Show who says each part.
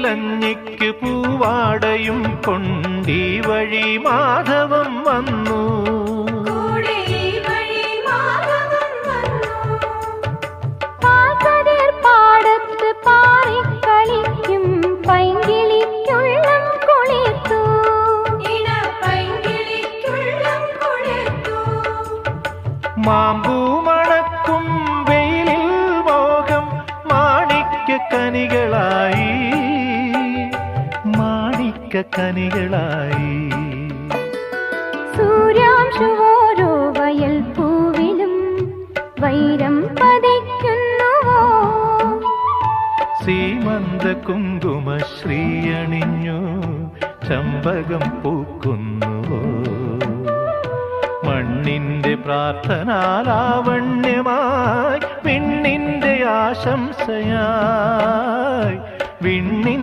Speaker 1: കഞ്ഞിക്ക് പൂവാടയും കൊണ്ടീ വഴി മാധവം വന്നു.
Speaker 2: പാടത്ത് പാറിക്കളിക്കും പൈങ്കിളിക്കുള്ളം കുളിർത്തു.
Speaker 1: മാമ്പൂ മണക്കും വെയിലിൽ മോഹം മാണിക്യക്കനികളായി, മാണിക്യക്കനികളായി.
Speaker 2: സൂര്യാംശുവോരോ വയൽ പൂവിലും വൈരം പതിക്കുന്നുവോ.
Speaker 1: സീമന്ത കുങ്കുമശ്രീ അണിഞ്ഞു ചമ്പകം പൂക്കുന്നുവോ. മണ്ണിന്റെ പ്രാർത്ഥനാലാവണ്യമായി വിണ്ണിന്റെ ആശംസയായി വിണ്ണിൻ